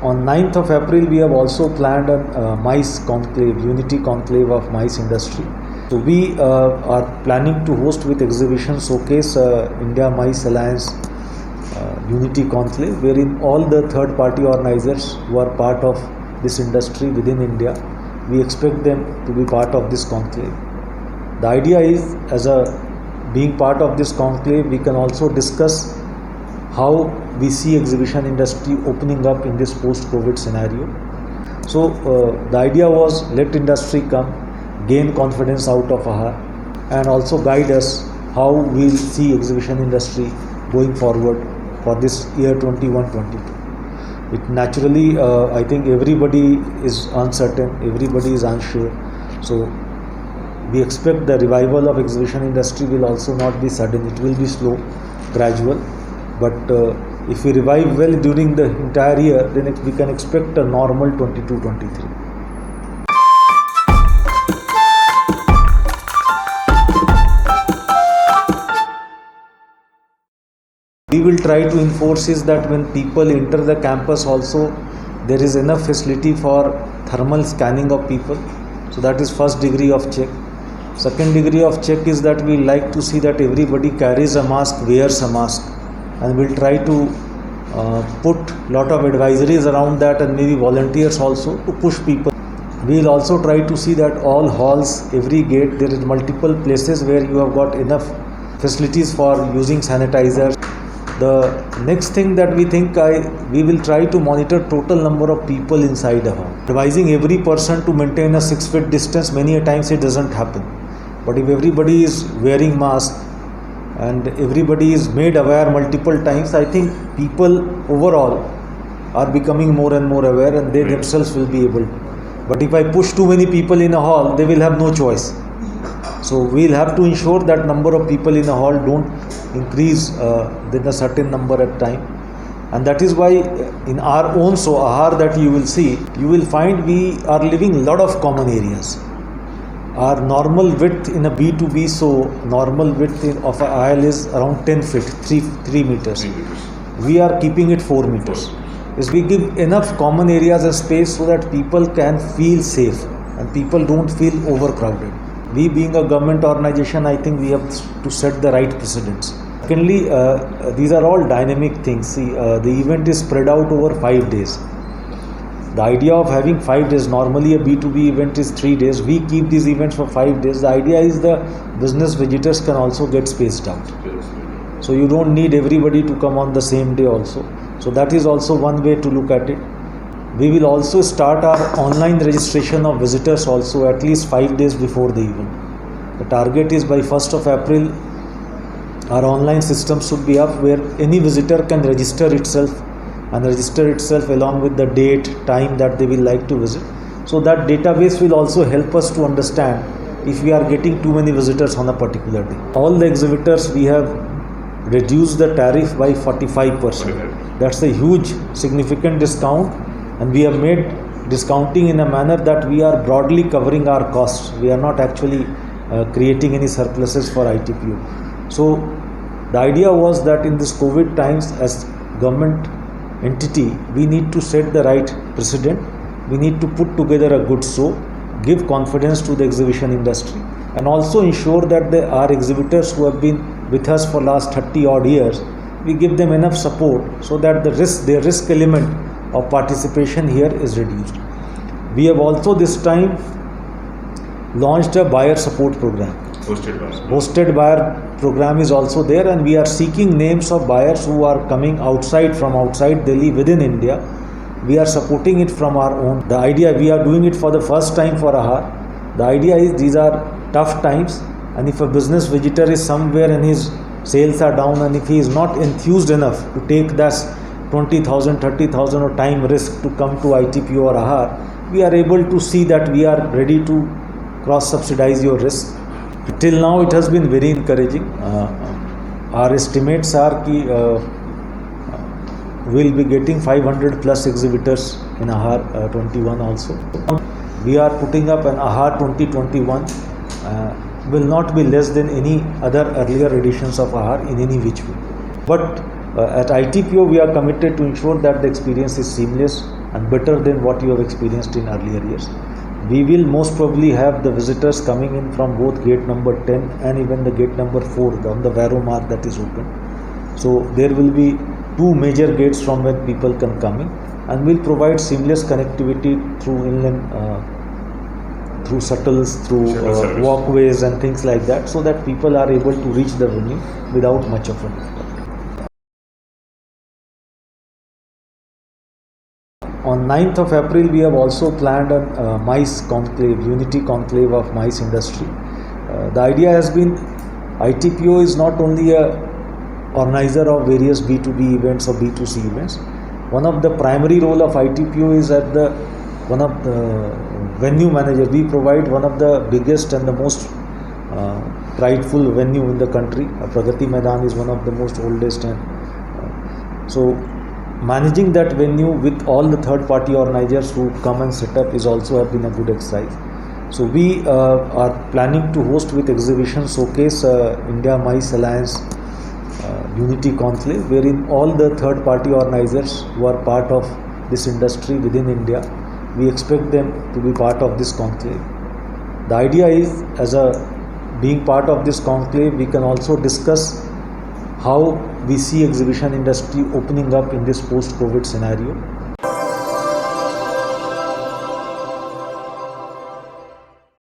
On 9th of April, we have also planned a MICE conclave, unity conclave of MICE industry. So we are planning to host with exhibition showcase India MICE Alliance unity conclave, wherein all the third party organizers who are part of this industry within India, we expect them to be part of this conclave. The idea is, as a being part of this conclave, we can also discuss how we see exhibition industry opening up in this post-COVID scenario. So the idea was, let industry come, gain confidence out of AHAR, and also guide us how we will see exhibition industry going forward for this year 21-22. It naturally, I think everybody is uncertain, everybody is unsure. So we expect the revival of exhibition industry will also not be sudden, it will be slow, gradual. But if we revive well during the entire year, then we can expect a normal 22-23. We will try to enforce is that when people enter the campus also, there is enough facility for thermal scanning of people. So that is first degree of check. Second degree of check is that we like to see that everybody carries a mask, wears a mask, and we'll try to put lot of advisories around that, and maybe volunteers also to push people. We'll also try to see that all halls, every gate, there is multiple places where you have got enough facilities for using sanitizers. The next thing that we think, we will try to monitor total number of people inside a hall. Advising every person to maintain a 6 feet distance, many a times it doesn't happen. But if everybody is wearing mask and everybody is made aware multiple times, I think people overall are becoming more and more aware, and they themselves will be able to. But if I push too many people in a hall, they will have no choice. So we'll have to ensure that number of people in a hall don't increase than a certain number at time. And that is why in our own AHAR that you will see, you will find we are living a lot of common areas. Our normal width in a B2B, so normal width of an aisle is around 10 feet, 3 meters. We are keeping it 4 meters. Is we give enough common areas and space so that people can feel safe and people don't feel overcrowded. We being a government organization, I think we have to set the right precedents. Secondly, these are all dynamic things. See, the event is spread out over 5 days. The idea of having 5 days, normally a B2B event is 3 days. We keep these events for 5 days. The idea is the business visitors can also get spaced out. So you don't need everybody to come on the same day also. So that is also one way to look at it. We will also start our online registration of visitors also at least 5 days before the event. The target is by 1st of April, our online system should be up where any visitor can register itself along with the date, time that they will like to visit. So that database will also help us to understand if we are getting too many visitors on a particular day. All the exhibitors, we have reduced the tariff by 45%. That's a huge significant discount, and we have made discounting in a manner that we are broadly covering our costs. We are not actually creating any surpluses for ITPO. So the idea was that in this COVID times, as government entity, we need to set the right precedent. We need to put together a good show, give confidence to the exhibition industry, and also ensure that our exhibitors who have been with us for last 30 odd years, we give them enough support so that their risk element of participation here is reduced. We have also this time launched a buyer support program. Hosted buyer program is also there, and we are seeking names of buyers who are coming from outside Delhi within India. We are supporting it from our own. The idea, we are doing it for the first time for AHAR. The idea is these are tough times, and if a business visitor is somewhere and his sales are down, and if he is not enthused enough to take that 20,000, 30,000 or time risk to come to ITPO or AHAR, we are able to see that we are ready to cross-subsidize your risk. Till now it has been very encouraging. Our estimates are that we'll be getting 500 plus exhibitors in AHAR 21 also. We are putting up an AHAR 2021, will not be less than any other earlier editions of AHAR in any which way. But at ITPO we are committed to ensure that the experience is seamless. and better than what you have experienced in earlier years. We will most probably have the visitors coming in from both gate number 10 and even the gate number 4 on the Varro mark that is open. So there will be two major gates from where people can come in, and we'll provide seamless connectivity through inland, through shuttles, through walkways and things like that, so that people are able to reach the venue without much of a. On 9th of April, we have also planned a MICE conclave, unity conclave of MICE industry. The idea has been ITPO is not only a organizer of various B2B events or B2C events. One of the primary role of ITPO is one of the venue manager. We provide one of the biggest and the most prideful venue in the country. Pragati Maidan is one of the most oldest, and so managing that venue with all the third party organizers who come and set up is also have been a good exercise. So we are planning to host with exhibition showcase India MICE Alliance Unity Conclave, wherein all the third party organizers who are part of this industry within India, we expect them to be part of this conclave. The idea is, as a being part of this conclave, we can also discuss how we see exhibition industry opening up in this post-COVID scenario.